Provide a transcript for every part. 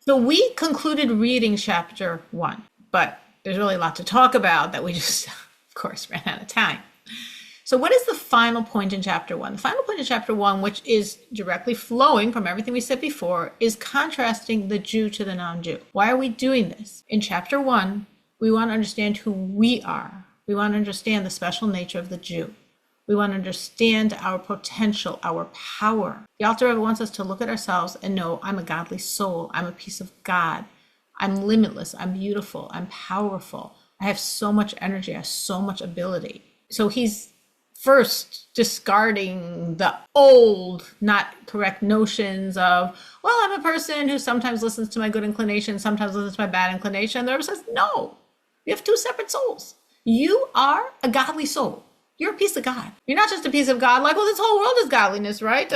So we concluded reading chapter 1, but there's really a lot to talk about that we just, of course, ran out of time. So what is the final point in chapter 1? The final point in chapter 1, which is directly flowing from everything we said before, is contrasting the Jew to the non-Jew. Why are we doing this? In chapter 1, we want to understand who we are. We want to understand the special nature of the Jew. We want to understand our potential, our power. The Alter Rebbe wants us to look at ourselves and know, I'm a godly soul. I'm a piece of God. I'm limitless. I'm beautiful. I'm powerful. I have so much energy. I have so much ability. So he's first discarding the old, not correct notions of, well, I'm a person who sometimes listens to my good inclination, sometimes listens to my bad inclination. The Rebbe says, no, you have two separate souls. You are a godly soul. You're a piece of God. You're not just a piece of God like, well, this whole world is godliness, right?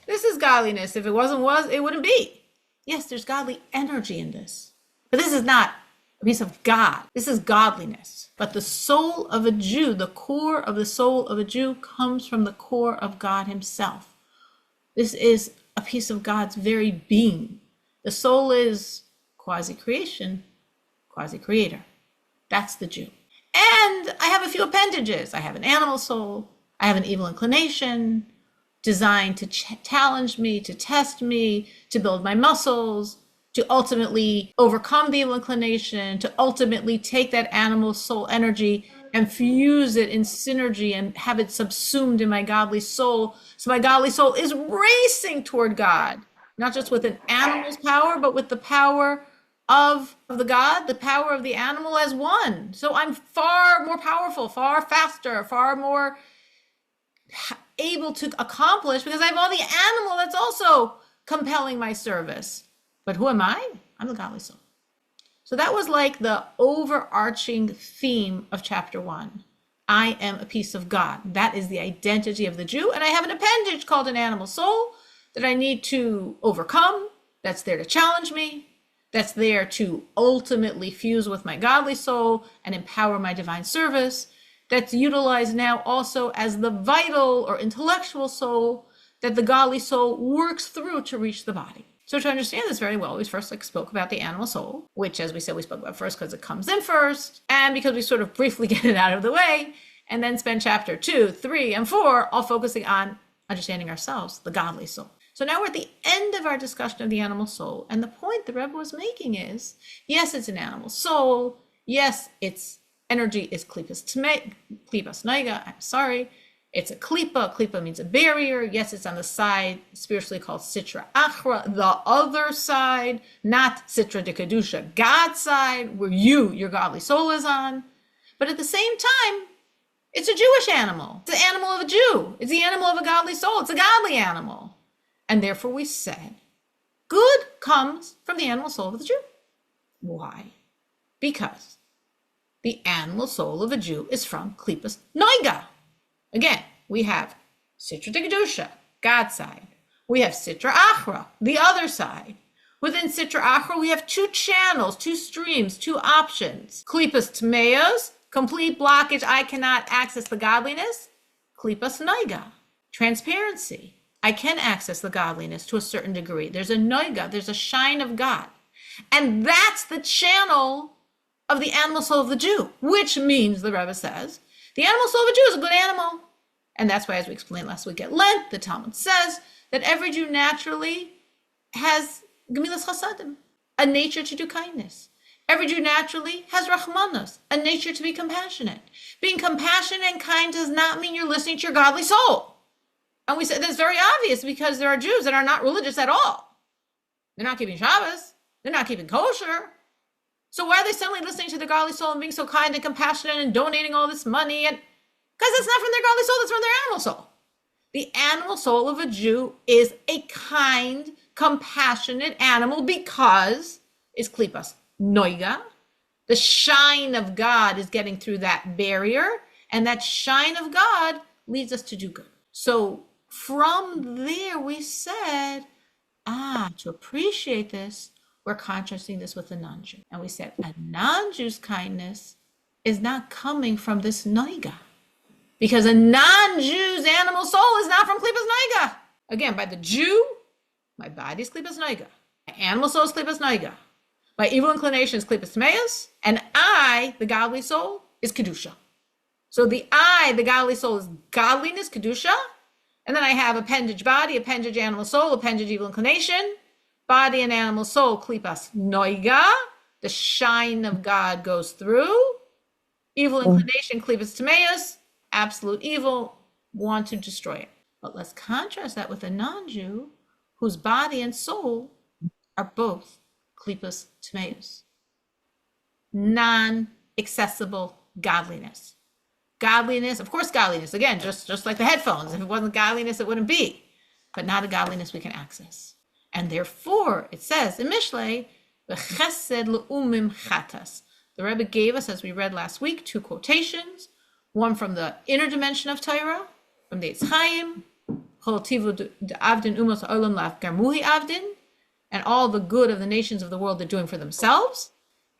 This is godliness. If it wasn't, it wouldn't be. Yes, there's godly energy in this. But this is not a piece of God. This is godliness. But the soul of a Jew, the core of the soul of a Jew comes from the core of God himself. This is a piece of God's very being. The soul is quasi-creation, quasi-creator. That's the Jew. And I have a few appendages. I have an animal soul. I have an evil inclination designed to challenge me, to test me, to build my muscles, to ultimately overcome the evil inclination, to ultimately take that animal soul energy and fuse it in synergy and have it subsumed in my godly soul. So my godly soul is racing toward God, not just with an animal's power, but with the power of the God, the power of the animal as one. So I'm far more powerful, far faster, far more able to accomplish because I have all the animal that's also compelling my service. But who am I? I'm the godly soul. So that was like the overarching theme of chapter 1. I am a piece of God. That is the identity of the Jew. And I have an appendage called an animal soul that I need to overcome. That's there to challenge me. That's there to ultimately fuse with my godly soul and empower my divine service. That's utilized now also as the vital or intellectual soul that the godly soul works through to reach the body. So to understand this very well, we first spoke about the animal soul, which, as we said, we spoke about first because it comes in first, and because we sort of briefly get it out of the way, and then spend chapter 2, 3, and 4 all focusing on understanding ourselves, the godly soul. So now we're at the end of our discussion of the animal soul, and the point the Rebbe was making is, yes, it's an animal soul. Yes, its energy is klipas noiga. I'm sorry. It's a klipa. Klipa means a barrier. Yes, it's on the side spiritually called sitra achra, the other side, not sitra de kedusha, God's side, where your godly soul is on. But at the same time, it's a Jewish animal. It's the animal of a Jew. It's the animal of a godly soul. It's a godly animal. And therefore we said, good comes from the animal soul of the Jew. Why? Because the animal soul of a Jew is from klipas noiga. Again, we have sitra de kedusha, God's side. We have sitra achra, the other side. Within sitra achra, we have two channels, two streams, two options. Klipas tmeos, complete blockage, I cannot access the godliness. Klipas noiga, transparency. I can access the godliness to a certain degree. There's a noiga, there's a shine of God. And that's the channel of the animal soul of the Jew, which means, the Rebbe says, the animal soul of a Jew is a good animal. And that's why, as we explained last week at Lent, the Talmud says that every Jew naturally has gemilas chasadim, a nature to do kindness. Every Jew naturally has rachmanos, a nature to be compassionate. Being compassionate and kind does not mean you're listening to your godly soul. And we said that's very obvious because there are Jews that are not religious at all. They're not keeping Shabbos. They're not keeping kosher. So why are they suddenly listening to their godly soul and being so kind and compassionate and donating all this money? And because it's not from their godly soul, it's from their animal soul. The animal soul of a Jew is a kind, compassionate animal because it's klipas noiga. The shine of God is getting through that barrier, and that shine of God leads us to do good. So from there, we said, to appreciate this, we're contrasting this with a non-Jew. And we said a non-Jew's kindness is not coming from this noiga, because a non-Jew's animal soul is not from klipas noiga. Again, by the Jew, my body is klipas noiga. animal soul is klipas noiga. My evil inclination is klipas tameus, and I, the godly soul, is kedusha. So the I, the godly soul, is godliness, kedusha, and then I have appendage body, appendage animal soul, appendage evil inclination, body and animal soul, klipas noiga. The shine of God goes through. Evil inclination, klipas tameus, absolute evil, want to destroy it. But let's contrast that with a non-Jew whose body and soul are both klipas tameus. Non-accessible godliness. Godliness, of course, godliness, again, just like the headphones. If it wasn't godliness, it wouldn't be. But not a godliness we can access. And therefore, it says in Mishlei, v'chesed le'umim chatas. The Rebbe gave us, as we read last week, two quotations. One from the inner dimension of Torah, from the Eitz Chaim, Chol tivu d'avdin umos ha'olam la'af garmuhi avdin, and all the good of the nations of the world they're doing for themselves.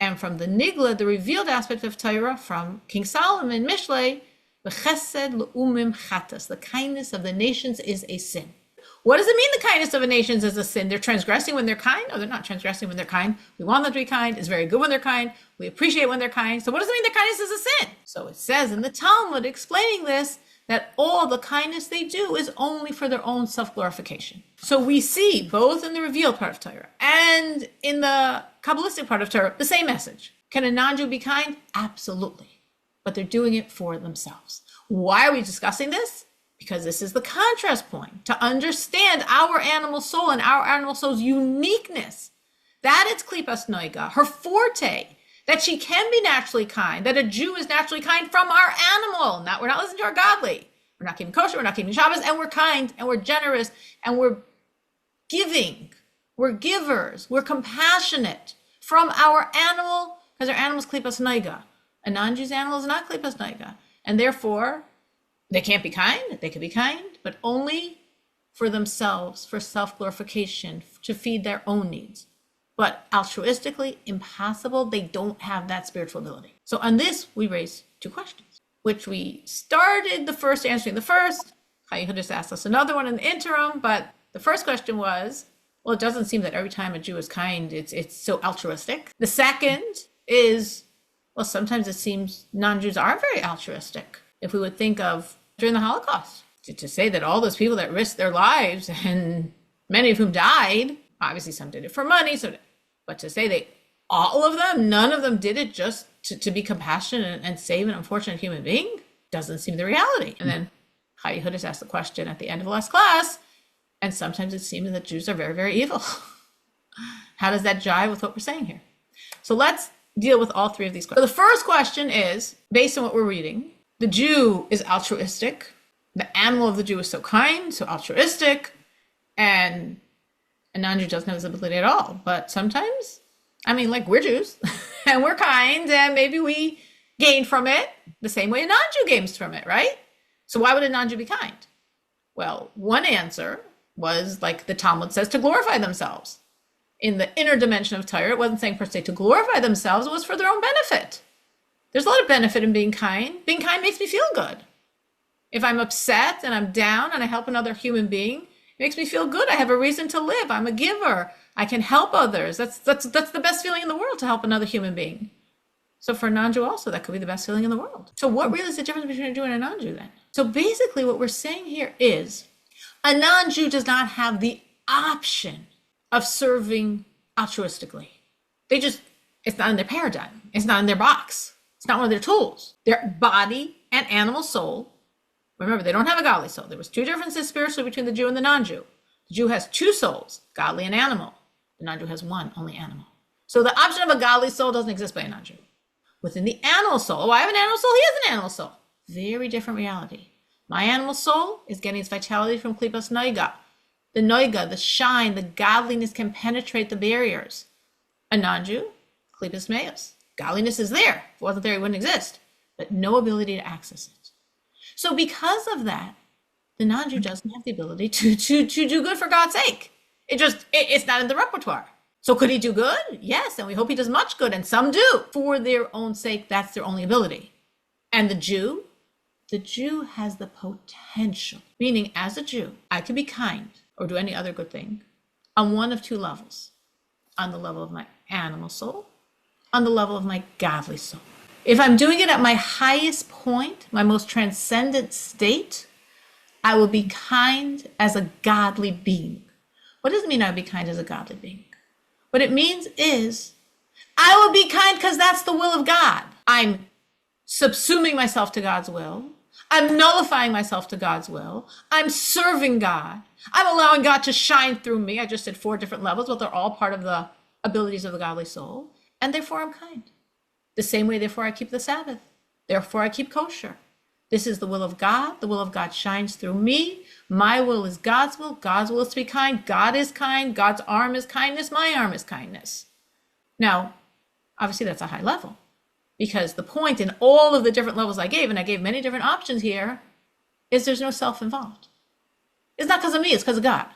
And from the Nigla, the revealed aspect of Torah, from King Solomon, Mishlei, v'chesed le'umim chatas. The kindness of the nations is a sin. What does it mean the kindness of the nations is a sin? They're transgressing when they're kind? Oh, they're not transgressing when they're kind. We want them to be kind. It's very good when they're kind. We appreciate when they're kind. So what does it mean their kindness is a sin? So it says in the Talmud explaining this, that all the kindness they do is only for their own self-glorification. So we see both in the revealed part of Torah and in the Kabbalistic part of Torah, the same message. Can a non-Jew be kind? Absolutely. But they're doing it for themselves. Why are we discussing this? Because this is the contrast point to understand our animal soul and our animal soul's uniqueness. That it's klipas noiga, her forte, that she can be naturally kind, that a Jew is naturally kind from our animal. We're not listening to our godly. We're not keeping kosher, we're not keeping Shabbos, and we're kind, and we're generous, and we're giving. We're givers. We're compassionate from our animal, because our animal is klipas noiga. A non-Jew's animal is not klipas noiga. And therefore, they can't be kind. They can be kind, but only for themselves, for self-glorification, to feed their own needs. But altruistically, impossible. They don't have that spiritual ability. So on this, we raise two questions, which we started the first answering the first. Chaim just asked us another one in the interim, but the first question was, well, it doesn't seem that every time a Jew is kind, it's so altruistic. The second is, well, sometimes it seems non-Jews are very altruistic. If we would think of during the Holocaust, to say that all those people that risked their lives, and many of whom died, obviously some did it for money, but to say that all of them, none of them did it just to be compassionate and save an unfortunate human being, doesn't seem the reality. And then Chaim Hudis asked the question at the end of the last class, and sometimes it seems that Jews are very, very evil. How does that jive with what we're saying here? So let's deal with all three of these questions. So the first question is, based on what we're reading, the Jew is altruistic. The animal of the Jew is so kind, so altruistic, and a non-Jew doesn't have this ability at all. But sometimes, like we're Jews, and we're kind, and maybe we gain from it the same way a non-Jew gains from it, right? So why would a non-Jew be kind? Well, one answer was, like the Talmud says, to glorify themselves. In the inner dimension of Torah, it wasn't saying per se to glorify themselves, it was for their own benefit. There's a lot of benefit in being kind. Being kind makes me feel good. If I'm upset and I'm down and I help another human being, it makes me feel good. I have a reason to live. I'm a giver. I can help others. That's the best feeling in the world, to help another human being. So for a non-Jew also, that could be the best feeling in the world. So what really is the difference between a Jew and a non-Jew then? So basically what we're saying here is a non-Jew does not have the option of serving altruistically. It's not in their paradigm. It's not in their box. It's not one of their tools. Their body and animal soul. Remember, they don't have a godly soul. There was two differences spiritually between the Jew and the non-Jew. The Jew has two souls, godly and animal. The non-Jew has one, only animal. So the option of a godly soul doesn't exist by a non-Jew. Within the animal soul, I have an animal soul, he has an animal soul. Very different reality. My animal soul is getting its vitality from klipas noiga. The noiga, the shine, the godliness can penetrate the barriers. A non-Jew, klipas meos. Godliness is there. If it wasn't there, it wouldn't exist. But no ability to access it. So because of that, the non-Jew doesn't have the ability to do good for God's sake. It's not in the repertoire. So could he do good? Yes, and we hope he does much good, and some do. For their own sake, that's their only ability. And the Jew has the potential. Meaning, as a Jew, I can be kind or do any other good thing on one of two levels. on the level of my animal soul, on the level of my godly soul. If I'm doing it at my highest point, my most transcendent state, I will be kind as a godly being. What does it mean I will be kind as a godly being? What it means is I will be kind because that's the will of God. I'm subsuming myself to God's will. I'm nullifying myself to God's will. I'm serving God. I'm allowing God to shine through me. I just said 4 different levels, but they're all part of the abilities of the godly soul. And therefore I'm kind. The same way, therefore, I keep the Sabbath. Therefore, I keep kosher. This is the will of God. The will of God shines through me. My will is God's will. God's will is to be kind. God is kind. God's arm is kindness. My arm is kindness. Now, obviously, that's a high level, because the point in all of the different levels I gave, and I gave many different options here, is there's no self involved. It's not because of me. It's because of God.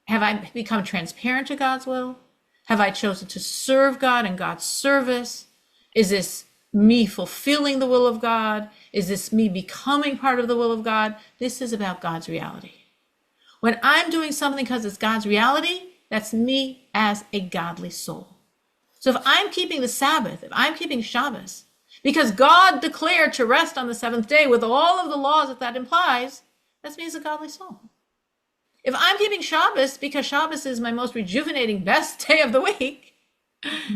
Have I become transparent to God's will? Have I chosen to serve God in God's service? Is this me fulfilling the will of God? Is this me becoming part of the will of God? This is about God's reality. When I'm doing something because it's God's reality, that's me as a godly soul. So if I'm keeping the Sabbath, if I'm keeping Shabbos, because God declared to rest on the 7th day with all of the laws that implies, that's me as a godly soul. If I'm keeping Shabbos because Shabbos is my most rejuvenating, best day of the week,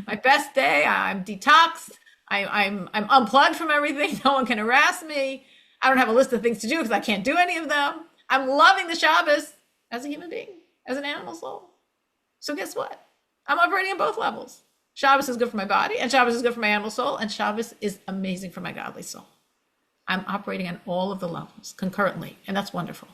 my best day, I'm detoxed, I'm unplugged from everything, no one can harass me, I don't have a list of things to do because I can't do any of them, I'm loving the Shabbos as a human being, as an animal soul. So guess what? I'm operating on both levels. Shabbos is good for my body, and Shabbos is good for my animal soul, and Shabbos is amazing for my godly soul. I'm operating on all of the levels concurrently, and that's wonderful.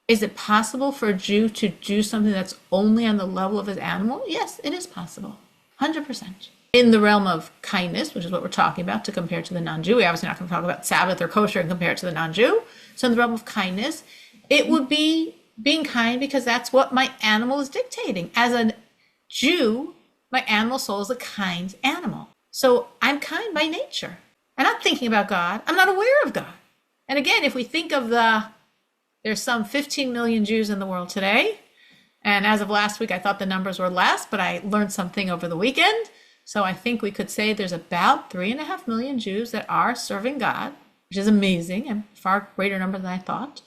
Is it possible for a Jew to do something that's only on the level of his animal? Yes, it is possible. 100%. In the realm of kindness, which is what we're talking about, to compare to the non-Jew. We're obviously not going to talk about Sabbath or kosher and compare it to the non-Jew. So in the realm of kindness, it would be being kind because that's what my animal is dictating. As a Jew, my animal soul is a kind animal. So I'm kind by nature. I'm not thinking about God. I'm not aware of God. And again, if we think of there's some 15 million Jews in the world today. And as of last week, I thought the numbers were less, but I learned something over the weekend. So I think we could say there's about 3.5 million Jews that are serving God, which is amazing and far greater number than I thought.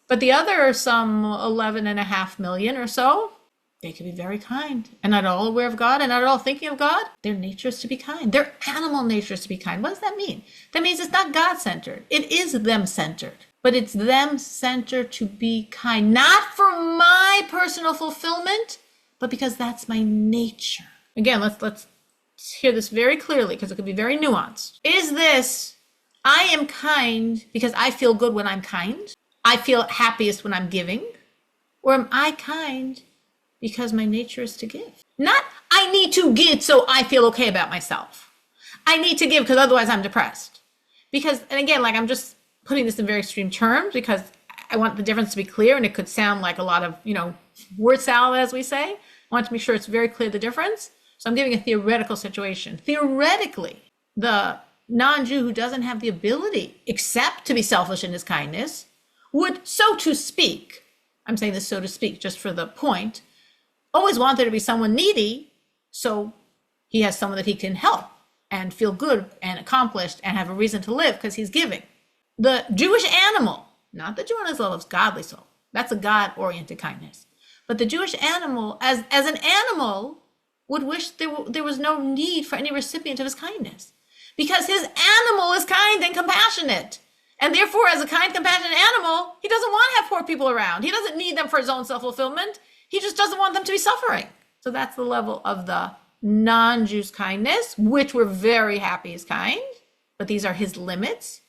But the other some 11.5 million or so, they could be very kind and not all aware of God and not at all thinking of God. Their nature is to be kind. Their animal nature is to be kind. What does that mean? That means it's not God-centered. It is them-centered. But it's them-centered to be kind, not for my personal fulfillment, but because that's my nature. Again, let's hear this very clearly because it could be very nuanced. Is this, I am kind because I feel good when I'm kind? I feel happiest when I'm giving? Or am I kind because my nature is to give? Not, I need to give so I feel okay about myself. I need to give because otherwise I'm depressed. Because, and again, like I'm just putting this in very extreme terms because I want the difference to be clear, and it could sound like a lot of, word salad, as we say. I want to make sure it's very clear the difference. So I'm giving a theoretical situation. Theoretically, the non-Jew who doesn't have the ability except to be selfish in his kindness would, so to speak, I'm saying this so to speak just for the point, always want there to be someone needy so he has someone that he can help and feel good and accomplished and have a reason to live because he's giving. The Jewish animal, not the Jew on his level of godly soul, that's a God-oriented kindness. But the Jewish animal, as an animal, would wish there was no need for any recipient of his kindness. Because his animal is kind and compassionate. And therefore, as a kind, compassionate animal, he doesn't want to have poor people around. He doesn't need them for his own self-fulfillment. He just doesn't want them to be suffering. So that's the level of the non-Jew's kindness, which we're very happy is kind. But these are his limits.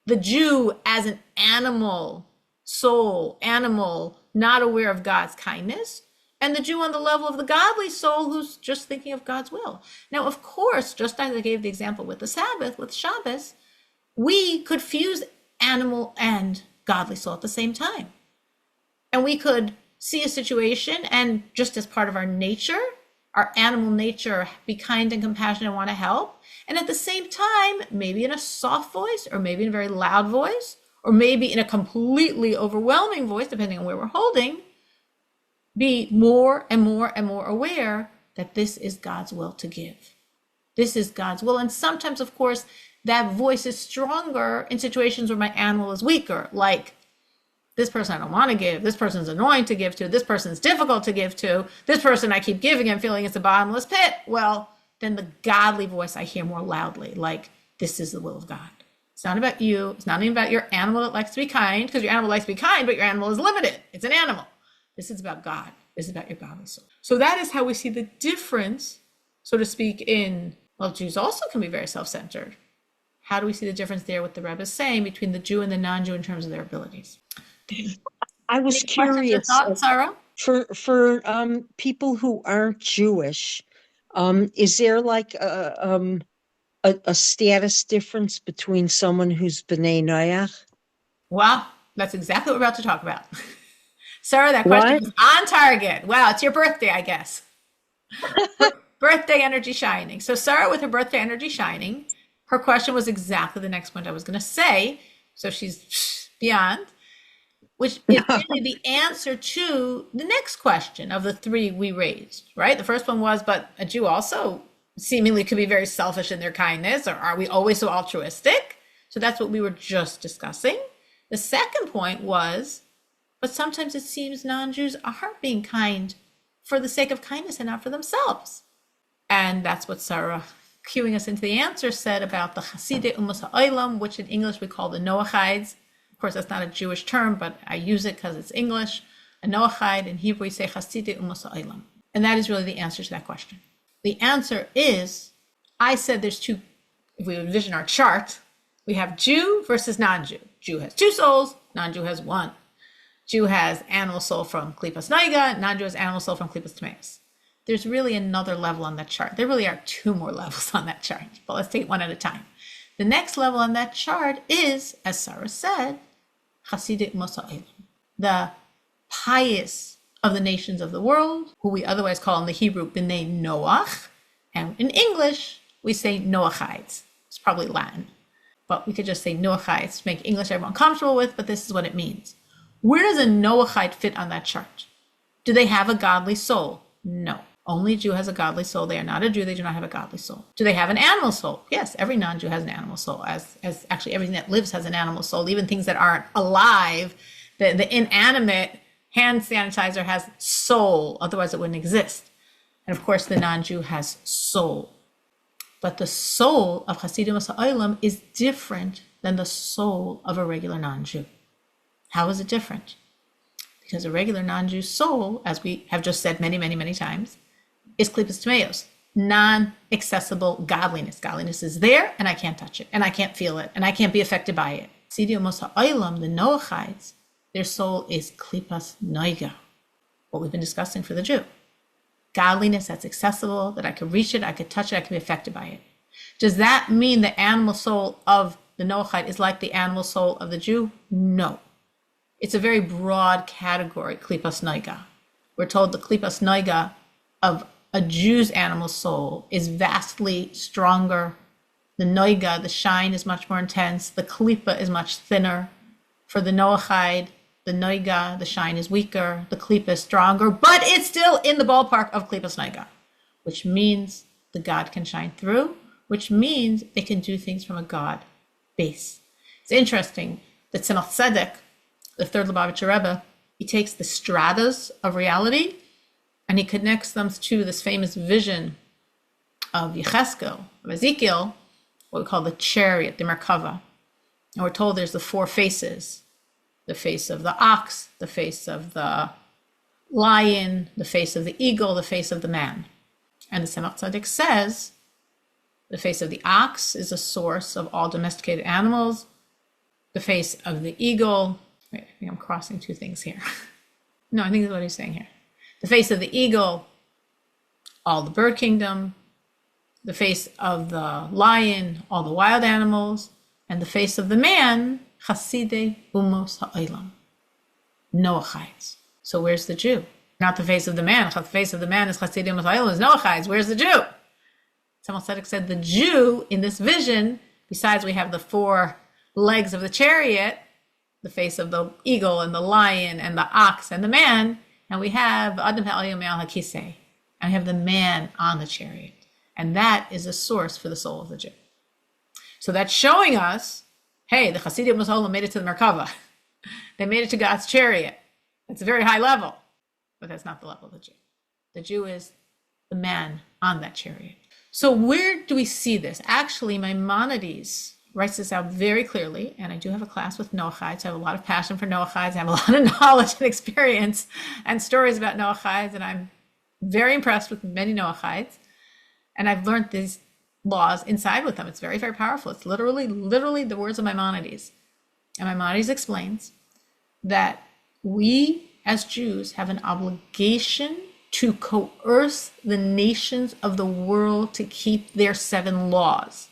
The Jew as an animal, soul, animal, not aware of God's kindness, and the Jew on the level of the godly soul who's just thinking of God's will. Now, of course, just as I gave the example with the Sabbath, with Shabbos, we could fuse animal and godly soul at the same time. And we could see a situation and just as part of our nature, our animal nature, be kind and compassionate and want to help. And at the same time, maybe in a soft voice, or maybe in a very loud voice, or maybe in a completely overwhelming voice, depending on where we're holding, be more and more and more aware that this is God's will to give. This is God's will. And sometimes, of course, that voice is stronger in situations where my animal is weaker, like this person I don't want to give, this person's annoying to give to, this person's difficult to give to, this person I keep giving and feeling it's a bottomless pit. Well, then the godly voice I hear more loudly, like this is the will of God. It's not about you. It's not even about your animal that likes to be kind, because your animal likes to be kind, but your animal is limited. It's an animal. This is about God. This is about your godly soul. So that is how we see the difference, so to speak, in, well, Jews also can be very self-centered. How do we see the difference there, what the Rebbe is saying, between the Jew and the non-Jew in terms of their abilities? I was curious, thoughts, Sarah? for people who aren't Jewish, is there like a status difference between someone who's B'nai Noach? Wow, that's exactly what we're about to talk about. Sarah, that question is on target. Wow, it's your birthday, I guess. Birthday energy shining. So Sarah, with her birthday energy shining, her question was exactly the next point I was going to say. So she's beyond, which is really the answer to the next question of the three we raised, right? The first one was, but a Jew also seemingly could be very selfish in their kindness, or are we always so altruistic? So that's what we were just discussing. The second point was, but sometimes it seems non-Jews aren't being kind for the sake of kindness and not for themselves. And that's what Sarah, cueing us into the answer, said about the Hasidei Umas Ha'olam, which in English we call the Noachides. Of course, that's not a Jewish term, but I use it because it's English. A Noachide, in Hebrew we say Hasidei Umas Ha'olam. And that is really the answer to that question. The answer is, I said there's two, if we envision our chart, we have Jew versus non-Jew. Jew has two souls, non-Jew has one. Jew has animal soul from Klipas Noiga, non-Jew has animal soul from Klipas Tmeis. There's really another level on that chart. There really are two more levels on that chart, but let's take it one at a time. The next level on that chart is, as Sarah said, Hasidei Umas Ha'olam, the pious of the nations of the world, who we otherwise call in the Hebrew B'nai Noach, and in English we say Noachides. It's probably Latin, but we could just say Noachides to make English everyone comfortable with, but this is what it means. Where does a Noachide fit on that chart? Do they have a godly soul? No. Only a Jew has a godly soul. They are not a Jew. They do not have a godly soul. Do they have an animal soul? Yes, every non-Jew has an animal soul, as actually everything that lives has an animal soul, even things that aren't alive. The inanimate hand sanitizer has soul, otherwise it wouldn't exist. And of course, the non-Jew has soul. But the soul of Hasidei Umas Ha'olam is different than the soul of a regular non-Jew. How is it different? Because a regular non-Jew's soul, as we have just said many, many, many times, is Klipas Tmeos, non-accessible godliness. Godliness is there, and I can't touch it, and I can't feel it, and I can't be affected by it. Hasidei Umas Ha'olam, the Noachides, their soul is Klipas Noiga, what we've been discussing for the Jew. Godliness that's accessible, that I could reach it, I could touch it, I can be affected by it. Does that mean the animal soul of the Noachide is like the animal soul of the Jew? No. It's a very broad category, Klipas Noiga. We're told the Klipas Noiga of a Jew's animal soul is vastly stronger. The Noiga, the shine, is much more intense. The Klipa is much thinner. For the Noachide, the Noiga, the shine is weaker. The Klipa is stronger, but it's still in the ballpark of Klipas Noiga, which means the God can shine through, which means it can do things from a God base. It's interesting that Tzemach Tzedek, the third Lubavitcher Rebbe, he takes the stratas of reality and he connects them to this famous vision of Yecheskel, of Ezekiel, what we call the chariot, the Merkava. And we're told there's the four faces: the face of the ox, the face of the lion, the face of the eagle, the face of the man. And the Tzemach Tzedek says the face of the ox is a source of all domesticated animals. The face of the eagle, wait, I think I'm crossing two things here. No, I think that's what he's saying here. The face of the eagle, all the bird kingdom. The face of the lion, all the wild animals. And the face of the man, Hasidei Umas Ha'olam, Noachides. So where's the Jew? Not the face of the man. The face of the man is Hasidei Umas Ha'olam, is Noachides. Where's the Jew? Tzemach Tzedek said the Jew in this vision, besides we have the four legs of the chariot, the face of the eagle and the lion and the ox and the man, and we have Adam Ha'alim HaKisei, and we have the man on the chariot. And that is a source for the soul of the Jew. So that's showing us, hey, the Hasidim Olam made it to the Merkava. They made it to God's chariot. It's a very high level, but that's not the level of the Jew. The Jew is the man on that chariot. So where do we see this? Actually, Maimonides writes this out very clearly, and I do have a class with Noachides. I have a lot of passion for Noachides. I have a lot of knowledge and experience and stories about Noachides, and I'm very impressed with many Noachides. And I've learned these laws inside with them. It's very, very powerful. It's literally the words of Maimonides. And Maimonides explains that we as Jews have an obligation to coerce the nations of the world to keep their 7 laws.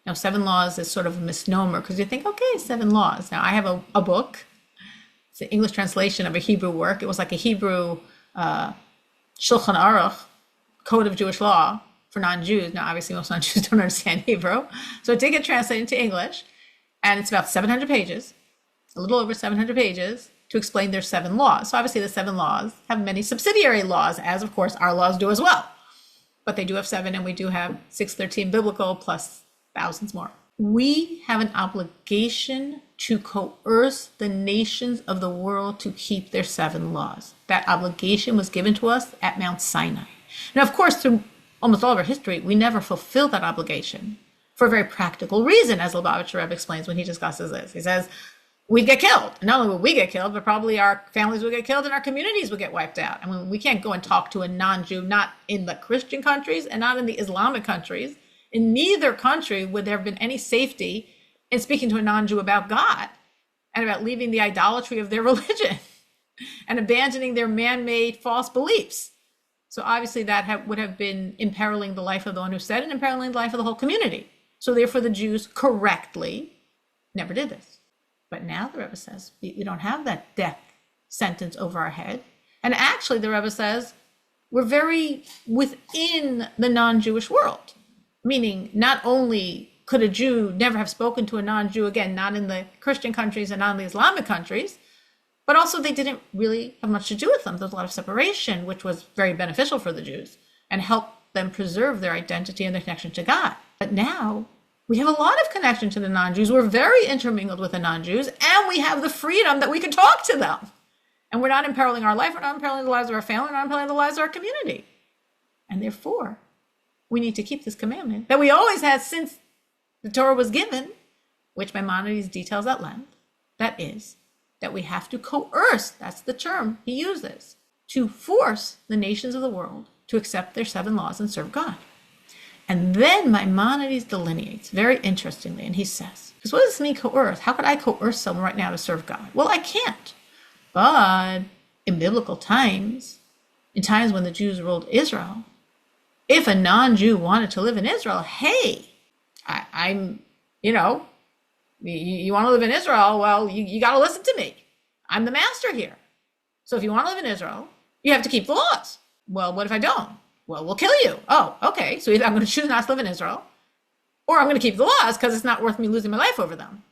Now, 7 laws is sort of a misnomer because you think, okay, 7 laws. Now, I have a book. It's an English translation of a Hebrew work. It was like a Hebrew Shulchan Aruch, Code of Jewish Law for non-Jews. Now, obviously, most non-Jews don't understand Hebrew. So it did get translated into English, and it's about 700 pages, a little over 700 pages, to explain their 7 laws. So obviously, the 7 laws have many subsidiary laws, as, of course, our laws do as well. But they do have 7, and we do have 613 biblical plus thousands more. We have an obligation to coerce the nations of the world to keep their 7 laws. That obligation was given to us at Mount Sinai. Now, of course, through almost all of our history, we never fulfilled that obligation for a very practical reason, as Lubavitcher Rebbe explains when he discusses this. He says, we'd get killed. And not only would we get killed, but probably our families would get killed and our communities would get wiped out. I mean, we can't go and talk to a non-Jew, not in the Christian countries and not in the Islamic countries. In neither country would there have been any safety in speaking to a non-Jew about God and about leaving the idolatry of their religion and abandoning their man-made false beliefs. So obviously that would have been imperiling the life of the one who said it and imperiling the life of the whole community. So therefore the Jews correctly never did this. But now the Rebbe says we don't have that death sentence over our head. And actually the Rebbe says we're very within the non-Jewish world. Meaning not only could a Jew never have spoken to a non-Jew, again, not in the Christian countries and not in the Islamic countries, but also they didn't really have much to do with them. There was a lot of separation, which was very beneficial for the Jews and helped them preserve their identity and their connection to God. But now we have a lot of connection to the non-Jews. We're very intermingled with the non-Jews, and we have the freedom that we can talk to them. And we're not imperiling our life, we're not imperiling the lives of our family, we're not imperiling the lives of our community. And therefore, we need to keep this commandment that we always had since the Torah was given, which Maimonides details at length. That is, that we have to coerce, that's the term he uses, to force the nations of the world to accept their 7 laws and serve God. And then Maimonides delineates very interestingly, and he says, because what does this mean, coerce? How could I coerce someone right now to serve God? Well, I can't. But in biblical times, in times when the Jews ruled Israel, if a non-Jew wanted to live in Israel, hey, I'm, you want to live in Israel, well, you got to listen to me. I'm the master here. So if you want to live in Israel, you have to keep the laws. Well, what if I don't? Well, we'll kill you. Oh, okay. So either I'm going to choose not to live in Israel, or I'm going to keep the laws because it's not worth me losing my life over them.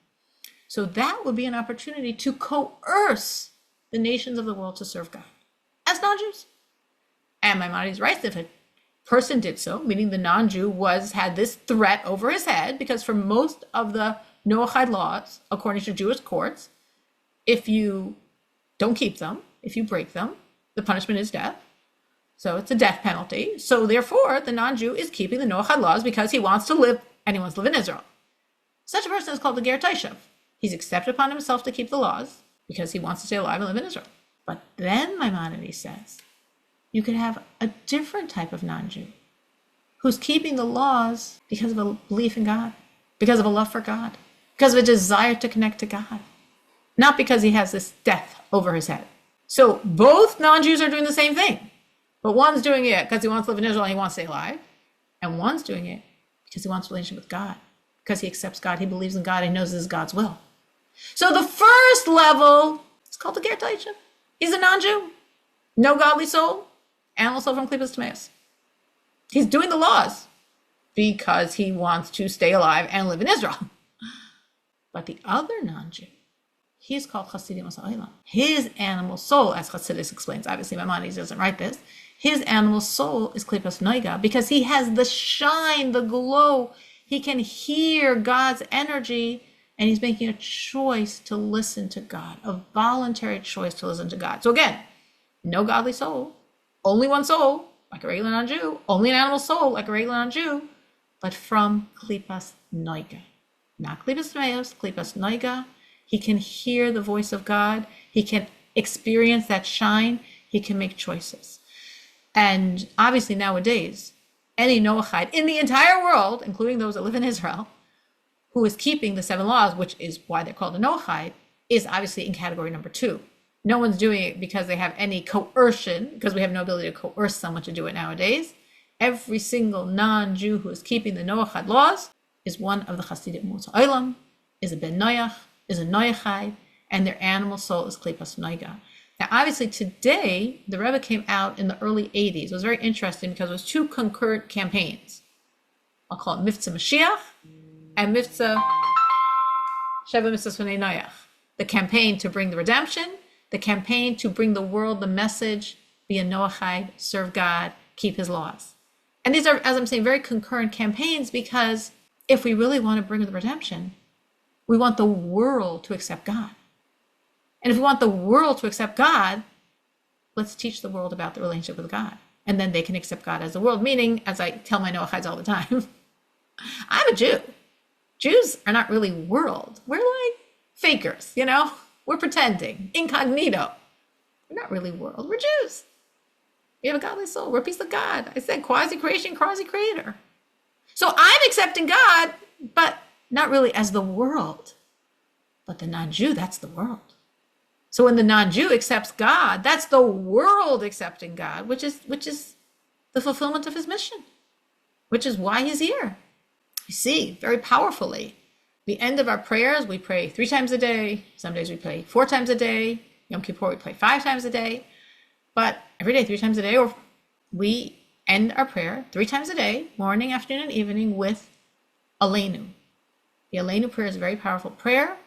So that would be an opportunity to coerce the nations of the world to serve God as non-Jews. And Maimonides writes, if a person did so, meaning the non-Jew had this threat over his head, because for most of the Noachide laws, according to Jewish courts, if you don't keep them, if you break them, the punishment is death. So it's a death penalty. So therefore, the non-Jew is keeping the Noachide laws because he wants to live, and he wants to live in Israel. Such a person is called the Ger Toshav. He's accepted upon himself to keep the laws because he wants to stay alive and live in Israel. But then Maimonides says, you could have a different type of non-Jew who's keeping the laws because of a belief in God, because of a love for God, because of a desire to connect to God, not because he has this death over his head. So both non-Jews are doing the same thing, but one's doing it because he wants to live in Israel and he wants to stay alive, and one's doing it because he wants a relationship with God, because he accepts God, he believes in God, he knows this is God's will. So the first level is called the Ger Toshav. He's a non-Jew, no godly soul, animal soul from Klippos Tameos. He's doing the laws because he wants to stay alive and live in Israel. But the other non-Jew, he's called Chasidim Olam. His animal soul, as Chassidus explains, obviously Maimonides doesn't write this, his animal soul is Klipas Noiga because he has the shine, the glow. He can hear God's energy, and he's making a choice to listen to God, a voluntary choice to listen to God. So again, no godly soul, only one soul, like a regular non-Jew, only an animal soul, like a regular non-Jew, but from Klipas Noiga. Not Klipas Meos, Klipas Noiga. He can hear the voice of God. He can experience that shine. He can make choices. And obviously nowadays, any Noachide in the entire world, including those that live in Israel, who is keeping the 7 laws, which is why they're called a Noachide, is obviously in category number 2. No one's doing it because they have any coercion, because we have no ability to coerce someone to do it nowadays. Every single non-Jew who is keeping the Noachide laws is one of the Chasidim Olam, is a Ben Noach, is a Noachide, and their animal soul is Klipas Noiga. Now, obviously, today, the Rebbe came out in the early 80s. It was very interesting because it was 2 concurrent campaigns. I'll call it Mivtza Mashiach and Mivtza Sheva Mitzvos B'nai Noach. The campaign to bring the redemption, the campaign to bring the world the message, be a Noachide, serve God, keep his laws. And these are, as I'm saying, very concurrent campaigns because if we really want to bring the redemption, we want the world to accept God. And if we want the world to accept God, let's teach the world about the relationship with God. And then they can accept God as the world. Meaning, as I tell my Noachides all the time, I'm a Jew. Jews are not really world. We're like fakers, We're pretending, incognito. We're not really world. We're Jews. We have a godly soul. We're a piece of God. I said quasi-creation, quasi-creator. So I'm accepting God, but not really as the world. But the non-Jew, that's the world. So when the non-Jew accepts God, that's the world accepting God, which is the fulfillment of his mission, which is why he's here. You see, very powerfully, the end of our prayers, we pray 3 times a day. Some days we pray 4 times a day. Yom Kippur, we pray 5 times a day. But every day, 3 times a day, or we end our prayer 3 times a day, morning, afternoon, and evening, with Aleinu. The Aleinu prayer is a very powerful prayer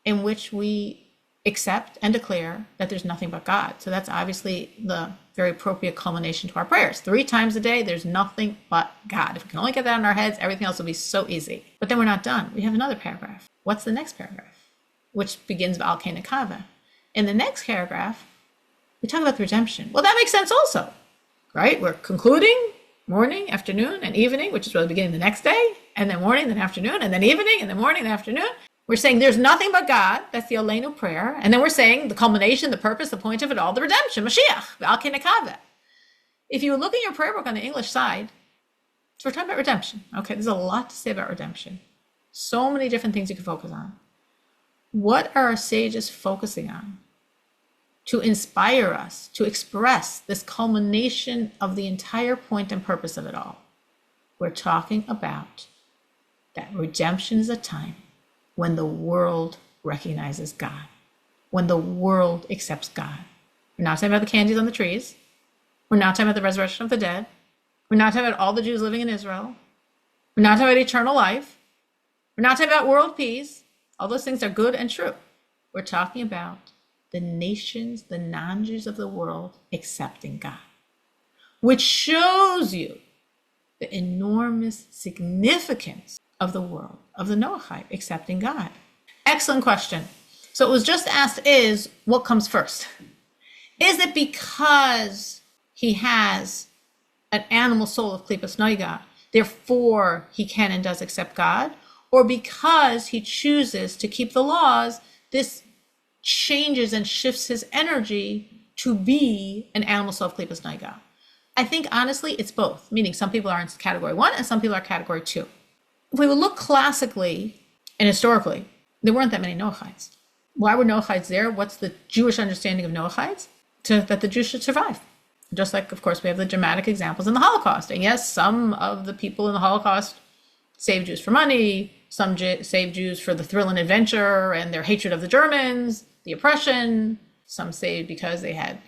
in which we accept and declare that there's nothing but God. So that's obviously the very appropriate culmination to our prayers. 3 times a day, there's nothing but God. If we can only get that in our heads, everything else will be so easy. But then we're not done. We have another paragraph. What's the next paragraph? Which begins with Al Kenekava. In the next paragraph, we talk about the redemption. Well, that makes sense also, right? We're concluding morning, afternoon, and evening, which is really beginning the next day, and then morning, then afternoon, and then evening, and then morning, and afternoon. We're saying there's nothing but God. That's the Aleinu prayer. And then we're saying the culmination, the purpose, the point of it all, the redemption, Mashiach, Al Kenekave. If you look in your prayer book on the English side, we're talking about redemption. Okay, there's a lot to say about redemption. So many different things you can focus on. What are our sages focusing on to inspire us to express this culmination of the entire point and purpose of it all? We're talking about that redemption is a time when the world recognizes God, when the world accepts God. We're not talking about the candies on the trees. We're not talking about the resurrection of the dead. We're not talking about all the Jews living in Israel. We're not talking about eternal life. We're not talking about world peace. All those things are good and true. We're talking about the nations, the non-Jews of the world accepting God, which shows you the enormous significance of the world, of the Noachide accepting God. Excellent question. So it was just asked is, what comes first? Is it because he has an animal soul of Klipas Noiga, therefore he can and does accept God? Or because he chooses to keep the laws, this changes and shifts his energy to be an animal soul of Klipas Noiga? I think honestly it's both, meaning some people are in category 1 and some people are category 2. If we would look classically and historically, there weren't that many Noachides. Why were Noachides there? What's the Jewish understanding of Noachides? That the Jews should survive. Just like, of course, we have the dramatic examples in the Holocaust. And yes, some of the people in the Holocaust saved Jews for money, some saved Jews for the thrill and adventure and their hatred of the Germans, the oppression. Some saved because they had,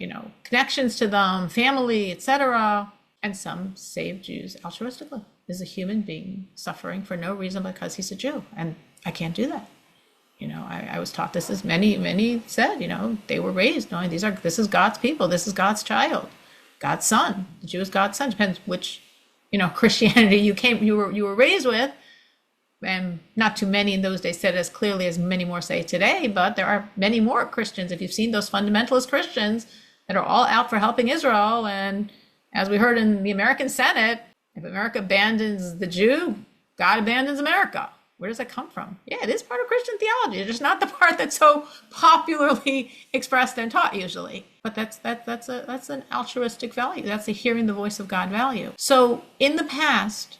connections to them, family, etc. And some saved Jews altruistically. Is a human being suffering for no reason because he's a Jew. And I can't do that. I was taught this as many said, they were raised knowing this is God's people, this is God's child, God's son. The Jew is God's son. Depends which, Christianity you were raised with. And not too many in those days said as clearly as many more say today, but there are many more Christians. If you've seen those fundamentalist Christians that are all out for helping Israel, and as we heard in the American Senate, if America abandons the Jew, God abandons America. Where does that come from? Yeah, it is part of Christian theology. It's just not the part that's so popularly expressed and taught usually. But that's an altruistic value. That's a hearing the voice of God value. So in the past,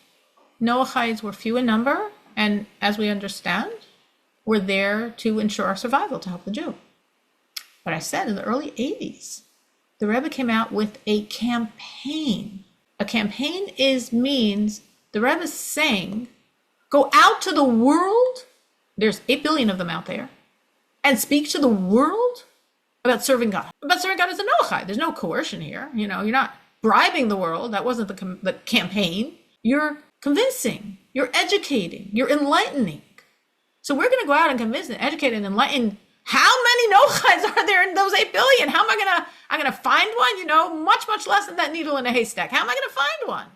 Noachides were few in number, and as we understand, were there to ensure our survival, to help the Jew. But I said in the early 80s, the Rebbe came out with a campaign. A campaign means the Rebbe is saying, go out to the world, there's 8 billion of them out there, and speak to the world about serving God. About serving God as a Noachide. There's no coercion here. You're not bribing the world. That wasn't the campaign. You're convincing, you're educating, you're enlightening. So we're going to go out and convince and educate and enlighten. How many Noachides are there in those 8 billion? How am I'm going to find one, much less than that needle in a haystack. How am I going to find one?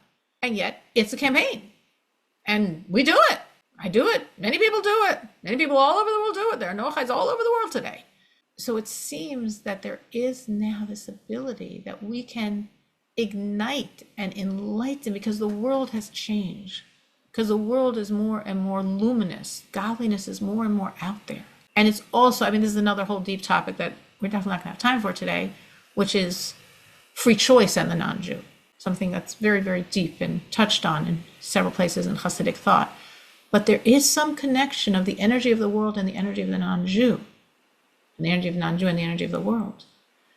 And yet it's a campaign. And we do it. I do it. Many people do it. Many people all over the world do it. There are Noachides all over the world today. So it seems that there is now this ability that we can ignite and enlighten because the world has changed. Because the world is more and more luminous. Godliness is more and more out there. And it's also, this is another whole deep topic that we're definitely not going to have time for today, which is free choice and the non-Jew. Something that's very, very deep and touched on in several places in Hasidic thought. But there is some connection of the energy of the world and the energy of the non-Jew. And the energy of the non-Jew and the energy of the world.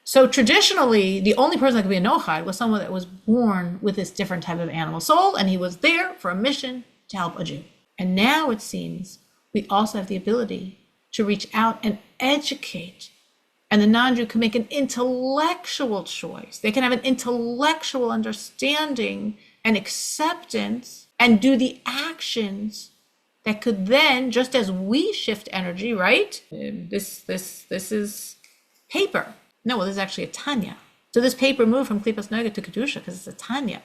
So traditionally, the only person that could be a Noachide was someone that was born with this different type of animal soul, and he was there for a mission to help a Jew. And now it seems we also have the ability to reach out and educate. And the non-Jew can make an intellectual choice. They can have an intellectual understanding and acceptance and do the actions that could then, just as we shift energy, right? This is paper. No, well, this is actually a Tanya. So this paper moved from Klipas Noiga to Kedusha because it's a Tanya.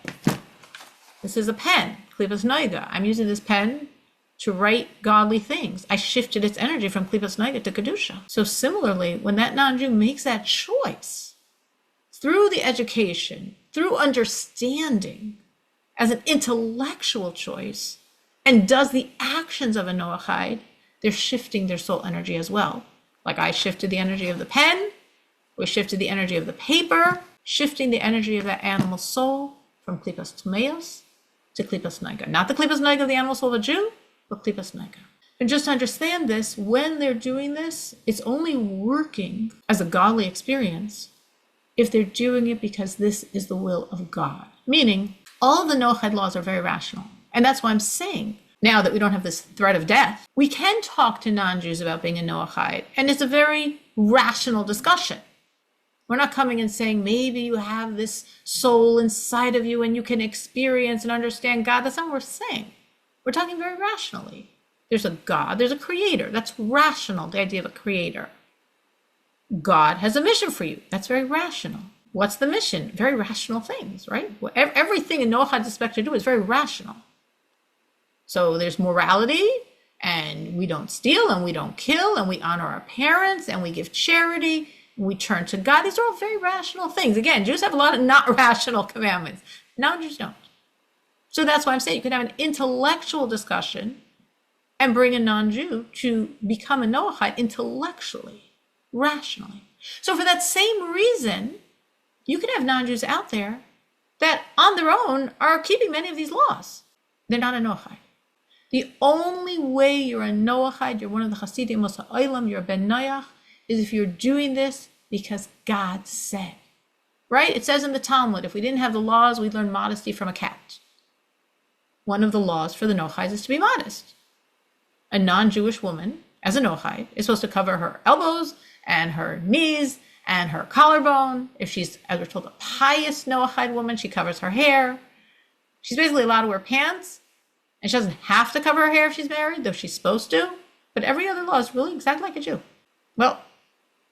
This is a pen, Klipas Noiga. I'm using this pen to write godly things. I shifted its energy from Klipas Noiga to Kedusha. So similarly, when that non-Jew makes that choice through the education, through understanding, as an intellectual choice, and does the actions of a Noachide, they're shifting their soul energy as well. Like I shifted the energy of the pen, we shifted the energy of the paper, shifting the energy of that animal soul from Klipas Tumeos to Klipas Noiga. Not the Klipas Noiga of the animal soul of a Jew, but Klipas Noiga. And just to understand this, when they're doing this, it's only working as a godly experience if they're doing it because this is the will of God. Meaning, all of the Noachide laws are very rational. And that's why I'm saying, now that we don't have this threat of death, we can talk to non-Jews about being a Noachide. And it's a very rational discussion. We're not coming and saying, maybe you have this soul inside of you and you can experience and understand God. That's not what we're saying. We're talking very rationally. There's a God, there's a creator. That's rational, the idea of a creator. God has a mission for you. That's very rational. What's the mission? Very rational things, right? Everything a Noachide is expected to do is very rational. So there's morality, and we don't steal, and we don't kill, and we honor our parents, and we give charity, and we turn to God. These are all very rational things. Again, Jews have a lot of not rational commandments. Non-Jews don't. So that's why I'm saying you could have an intellectual discussion and bring a non-Jew to become a Noachide intellectually, rationally. So for that same reason, you can have non-Jews out there that on their own are keeping many of these laws. They're not a Noachide. The only way you're a Noachide, you're one of the Hasidim Mosa'olam, you're a Ben Noach, is if you're doing this because God said. Right? It says in the Talmud, if we didn't have the laws, we'd learn modesty from a cat. One of the laws for the Noachides is to be modest. A non-Jewish woman, as a Noachide, is supposed to cover her elbows and her knees and her collarbone. If she's, as we're told, a pious Noachide woman, she covers her hair. She's basically allowed to wear pants, and she doesn't have to cover her hair if she's married, though she's supposed to. but every other law is really exactly like a Jew. Well,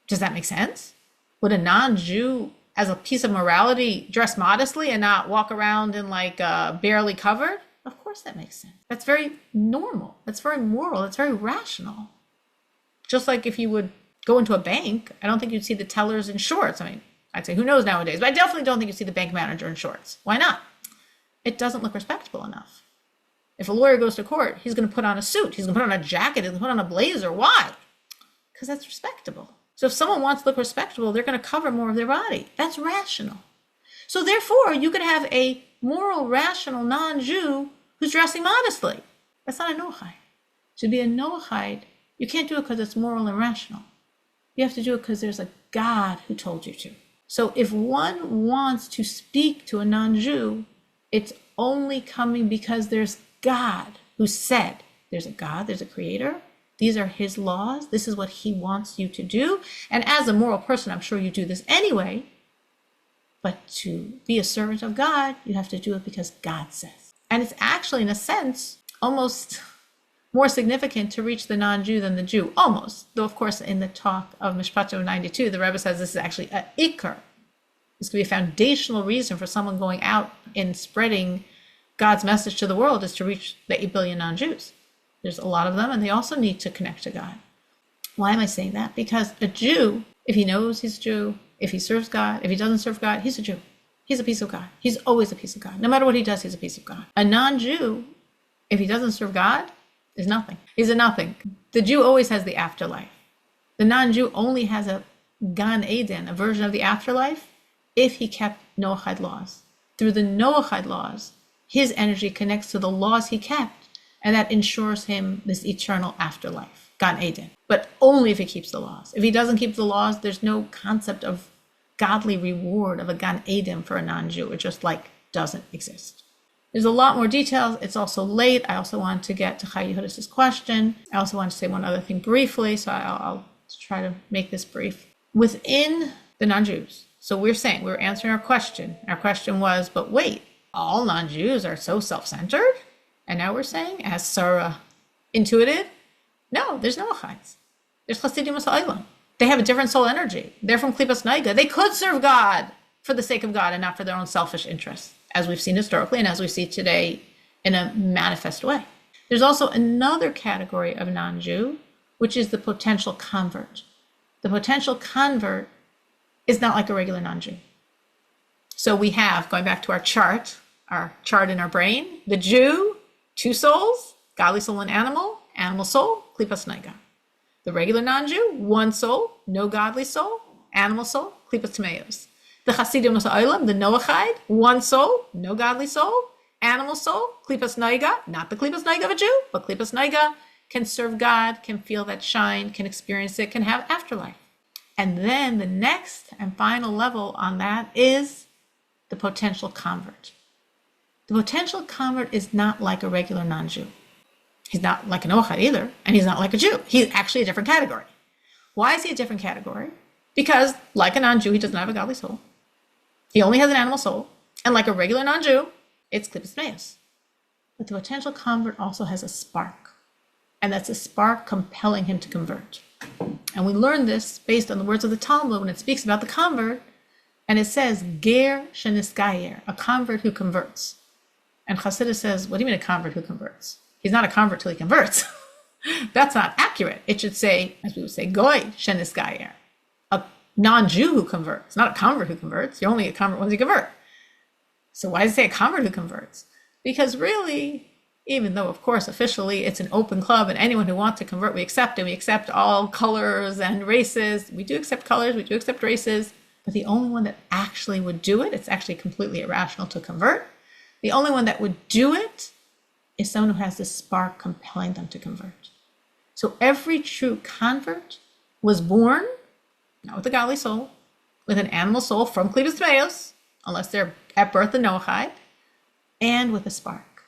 does that make sense? Would a non-Jew, as a piece of morality, dress modestly and not walk around in like barely covered? Of course that makes sense. That's very normal. That's very moral. That's very rational. Just like if you would go into a bank, I don't think you'd see the tellers in shorts. I mean, I'd say who knows nowadays, but I definitely don't think you'd see the bank manager in shorts. Why not? It doesn't look respectable enough. If a lawyer goes to court, he's going to put on a suit. He's going to put on a jacket. He's going to put on a blazer. Why? Because that's respectable. So if someone wants to look respectable, they're going to cover more of their body. That's rational. So therefore, you could have a moral, rational non-Jew who's dressing modestly. That's not a Noachide. To be a Noachide, you can't do it because it's moral and rational. You have to do it because there's a God who told you to. So if one wants to speak to a non-Jew, it's only coming because there's God who said, there's a God, there's a creator. These are his laws. This is what he wants you to do. And as a moral person, I'm sure you do this anyway. But to be a servant of God, you have to do it because God says. And it's actually, in a sense, almost more significant to reach the non-Jew than the Jew. Almost. Though, of course, in the talk of Mishpatim 92, the Rebbe says this is actually a ikar. This could be a foundational reason for someone going out and spreading God's message to the world is to reach the 8 billion non-Jews. There's a lot of them, and they also need to connect to God. Why am I saying that? Because a Jew, if he knows he's a Jew, if he serves God, if he doesn't serve God, he's a Jew. He's a piece of God. He's always a piece of God. No matter what he does, he's a piece of God. A non-Jew, if he doesn't serve God, is nothing. He's a nothing. The Jew always has the afterlife. The non-Jew only has a Gan Eden, a version of the afterlife, if he kept Noachide laws. Through the Noachide laws, his energy connects to the laws he kept, and that ensures him this eternal afterlife, Gan Eden. But only if he keeps the laws. If he doesn't keep the laws, there's no concept of godly reward of a Gan Eden for a non-Jew. It just doesn't exist. There's a lot more details. It's also late. I also want to get to Chai Yehudis' question. I also want to say one other thing briefly, so I'll try to make this brief. Within the non-Jews, so we're answering our question. Our question was, but wait, all non-Jews are so self-centered? And now we're saying, as Sarah intuited, no, there's no Noachides. There's Chasidim Masa'olam. They have a different soul energy. They're from Klipas Naiga. They could serve God for the sake of God and not for their own selfish interests, as we've seen historically and as we see today in a manifest way. There's also another category of non-Jew, which is the potential convert. The potential convert is not like a regular non-Jew. So we have, going back to our chart in our brain, the Jew, 2 souls, godly soul and animal soul, Klipas Naiga. The regular non-Jew, 1 soul, no godly soul, animal soul, Klipas Tameos. The Chasidim Masa'olam, the Noachide, 1 soul, no godly soul, animal soul, Klipas Naiga, not the Klipas Naiga of a Jew, but Klipas Naiga can serve God, can feel that shine, can experience it, can have afterlife. And then the next and final level on that is the potential convert. The potential convert is not like a regular non-Jew. He's not like a Noachide either, and he's not like a Jew. He's actually a different category. Why is he a different category? Because like a non-Jew, he doesn't have a godly soul. He only has an animal soul. And like a regular non-Jew, it's Klipas Meos. But the potential convert also has a spark. And that's a spark compelling him to convert. And we learn this based on the words of the Talmud when it speaks about the convert. And it says, Ger Sheniskayer, a convert who converts. And Chassidus says, what do you mean a convert who converts? He's not a convert till he converts. That's not accurate. It should say, as we would say, Goy Sheniskayer, a non-Jew who converts, not a convert who converts. You're only a convert once you convert. So why does it say a convert who converts? Because really, even though, of course, officially it's an open club and anyone who wants to convert, we accept, and we accept all colors and races. We do accept colors, we do accept races, but the only one that actually would do it, it's actually completely irrational to convert. The only one that would do it is someone who has this spark compelling them to convert. So every true convert was born, not with a godly soul, with an animal soul from Klipas Meos, unless they're at birth a Noachide, and with a spark.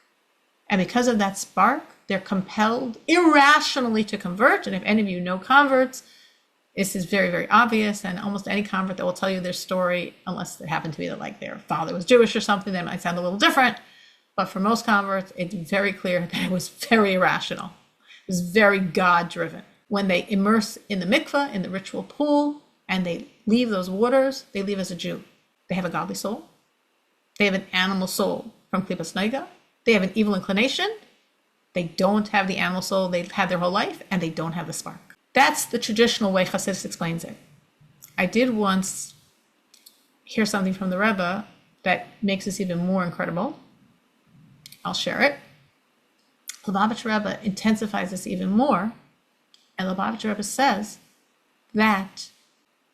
And because of that spark, they're compelled irrationally to convert. And if any of you know converts, this is very, very obvious. And almost any convert that will tell you their story, unless it happened to be that like their father was Jewish or something, that might sound a little different. But for most converts, it's very clear that it was very irrational. was very God-driven. When they immerse in the mikveh, in the ritual pool, and they leave those waters, they leave as a Jew. They have a godly soul. They have an animal soul from Klipas Noiga. They have an evil inclination. They don't have the animal soul they've had their whole life, and they don't have the spark. That's the traditional way Hasidus explains it. I did once hear something from the Rebbe that makes this even more incredible. I'll share it. Lubavitch Rebbe intensifies this even more, and Lubavitch Rebbe says that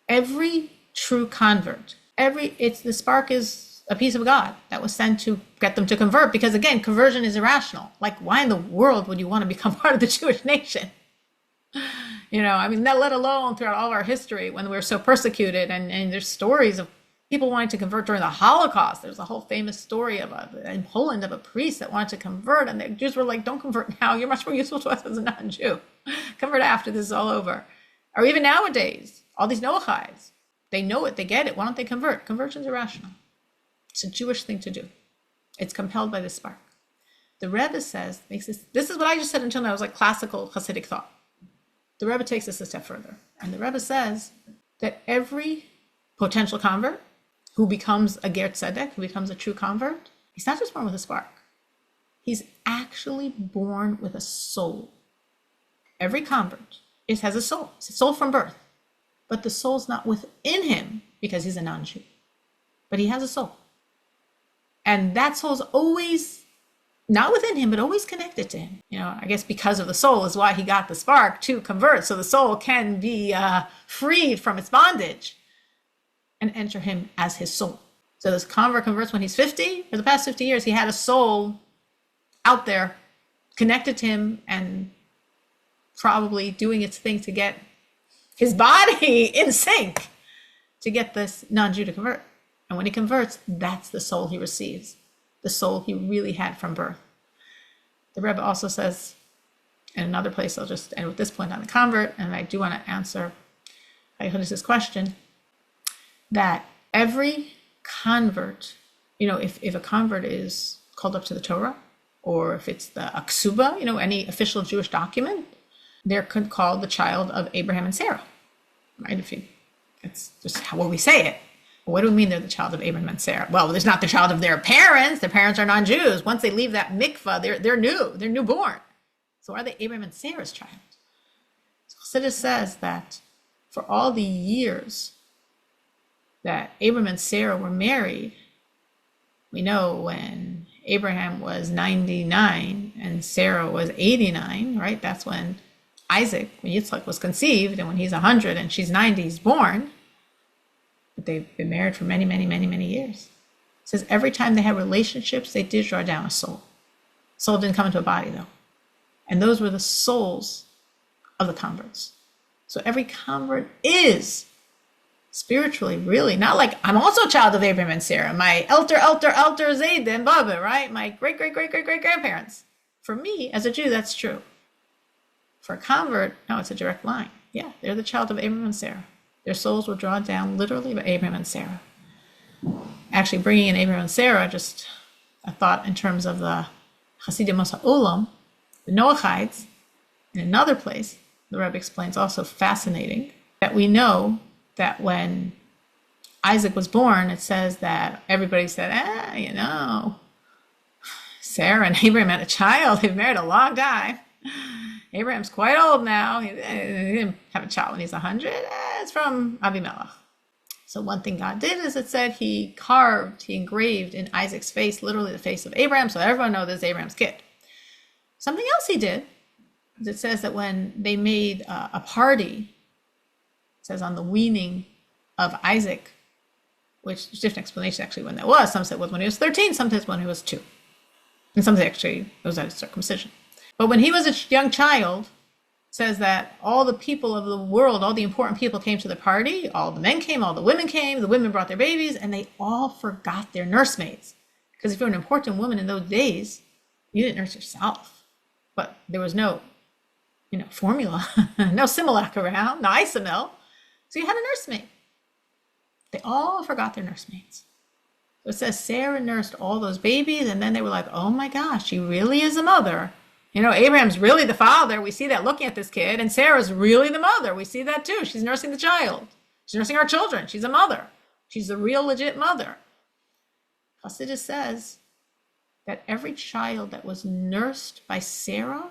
every true convert, the spark is a piece of God that was sent to get them to convert, because again, conversion is irrational. Like, why in the world would you want to become part of the Jewish nation? Let alone throughout all of our history when we were so persecuted, and there's stories of people wanting to convert during the Holocaust. There's a whole famous story in Poland of a priest that wanted to convert, and the Jews were like, don't convert now. You're much more useful to us as a non-Jew. Convert after this is all over. Or even nowadays, all these Noachides, they know it, they get it. Why don't they convert? Conversion's irrational. It's a Jewish thing to do. It's compelled by the spark. The Rebbe says, this is what I just said until now, it was like classical Hasidic thought. The Rebbe takes this a step further. And the Rebbe says that every potential convert who becomes a ger tzedek, who becomes a true convert, he's not just born with a spark. He's actually born with a soul. Every convert has a soul. It's a soul from birth. But the soul's not within him because he's a non-Jew. But he has a soul. And that soul's always not within him, but always connected to him. I guess because of the soul is why he got the spark to convert. So the soul can be freed from its bondage and enter him as his soul. So this convert converts when he's 50. For the past 50 years, he had a soul out there connected to him and probably doing its thing to get his body in sync to get this non-Jew to convert. And when he converts, that's the soul he receives, the soul he really had from birth. The Rebbe also says in another place, I'll just end with this point on the convert, and I do want to answer Ayuhudis' question, that every convert, if a convert is called up to the Torah, or if it's the Aksuba, any official Jewish document, they're called the child of Abraham and Sarah, right? It's just how we say it. What do we mean they're the child of Abraham and Sarah? Well, there's not the child of their parents. Their parents are non-Jews. Once they leave that mikvah, they're newborn. So are they Abraham and Sarah's child? So Chassidus says that for all the years that Abraham and Sarah were married, we know when Abraham was 99 and Sarah was 89, right? That's when Yitzchak was conceived, and when he's 100 and she's 90, he's born. But they've been married for many, many, many, many years. It says every time they had relationships, they did draw down a soul. Soul didn't come into a body, though. And those were the souls of the converts. So every convert is spiritually, really, not like I'm also a child of Abraham and Sarah, my elder Zayd and Baba, right? My great-great-great-great-great-grandparents. For me, as a Jew, that's true. For a convert, no, it's a direct line. Yeah, they're the child of Abraham and Sarah. Their souls were drawn down literally by Abraham and Sarah. Actually, bringing in Abraham and Sarah, just a thought in terms of the Hasidim Ha'olam, the Noachides, in another place, the Rebbe explains also fascinating, that we know that when Isaac was born, it says that everybody said, Sarah and Abraham had a child. They've married a long time. Abraham's quite old now. He didn't have a child when he's 100. It's from Avimelech. So one thing God did is it said he engraved in Isaac's face, literally the face of Abraham, so everyone knows this is Abraham's kid. Something else he did is it says that when they made a party, it says on the weaning of Isaac, which there's different explanations actually when that was. Some said it was when he was 13, some said when he was 2. And some said actually it was at his circumcision. But when he was a young child, it says that all the people of the world, all the important people came to the party. All the men came, all the women came. The women brought their babies, and they all forgot their nursemaids. Because if you're an important woman in those days, you didn't nurse yourself. But there was no, formula, no Similac around, no Isomil. So you had a nursemaid. They all forgot their nursemaids. So it says Sarah nursed all those babies, and then they were like, oh my gosh, she really is a mother. You know, Abraham's really the father. We see that looking at this kid. And Sarah's really the mother. We see that too. She's nursing the child. She's nursing our children. She's a mother. She's the real legit mother. Chassidus says that every child that was nursed by Sarah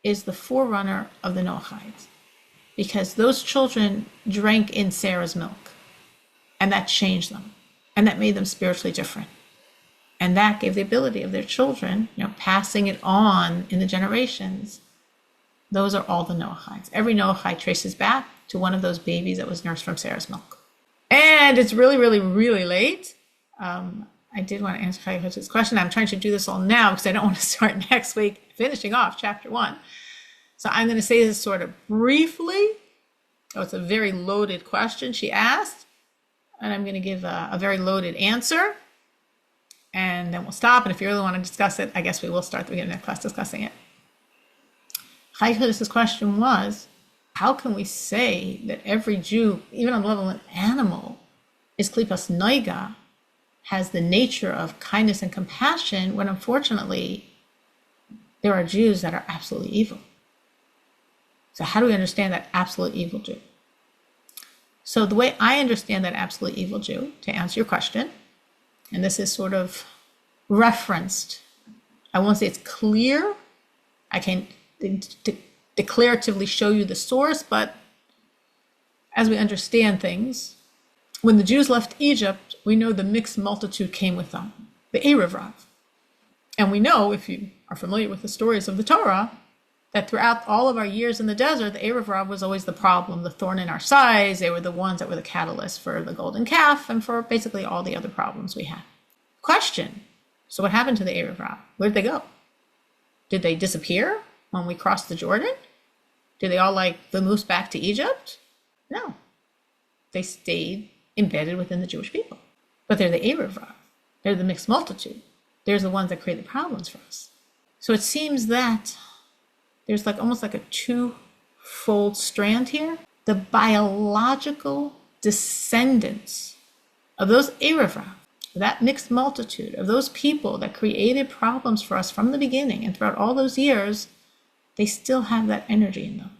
is the forerunner of the Noachides, because those children drank in Sarah's milk, and that changed them, and that made them spiritually different. And that gave the ability of their children, passing it on in the generations. Those are all the Noachides. Every Noachide traces back to one of those babies that was nursed from Sarah's milk. And it's really, really, really late. I did want to answer Chayyim's question. I'm trying to do this all now because I don't want to start next week finishing off chapter 1. So I'm going to say this sort of briefly. Oh, it's a very loaded question she asked. And I'm going to give a very loaded answer. And then we'll stop. And if you really want to discuss it, I guess we will start the beginning of the class discussing it. Chayyim's question was, how can we say that every Jew, even on the level of an animal, is klipas noiga, has the nature of kindness and compassion, when unfortunately there are Jews that are absolutely evil? So how do we understand that absolute evil Jew? So the way I understand that absolute evil Jew, to answer your question, and this is sort of referenced, I won't say it's clear, I can't declaratively show you the source, but as we understand things, when the Jews left Egypt, we know the mixed multitude came with them, the Erev. And we know, if you are familiar with the stories of the Torah, that throughout all of our years in the desert, the Erev was always the problem, the thorn in our sides. They were the ones that were the catalyst for the golden calf and for basically all the other problems we had. Question, so what happened to the Erev? Where did they go? Did they disappear when we crossed the Jordan? Did they all vamoose back to Egypt? No. They stayed embedded within the Jewish people. But they're the Erev. They're the mixed multitude. They're the ones that create the problems for us. So it seems that there's almost like a two-fold strand here. The biological descendants of those Erev, that mixed multitude of those people that created problems for us from the beginning and throughout all those years, they still have that energy in them.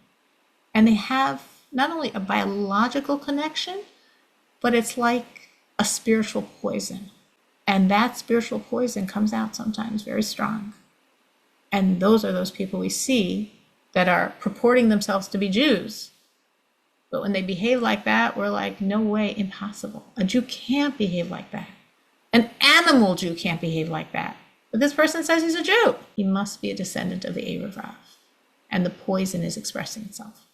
And they have not only a biological connection, but it's like a spiritual poison. And that spiritual poison comes out sometimes very strong. And those are those people we see that are purporting themselves to be Jews. But when they behave like that, we're like, no way, impossible. A Jew can't behave like that. An animal Jew can't behave like that. But this person says he's a Jew. He must be a descendant of the Erev. And the poison is expressing itself.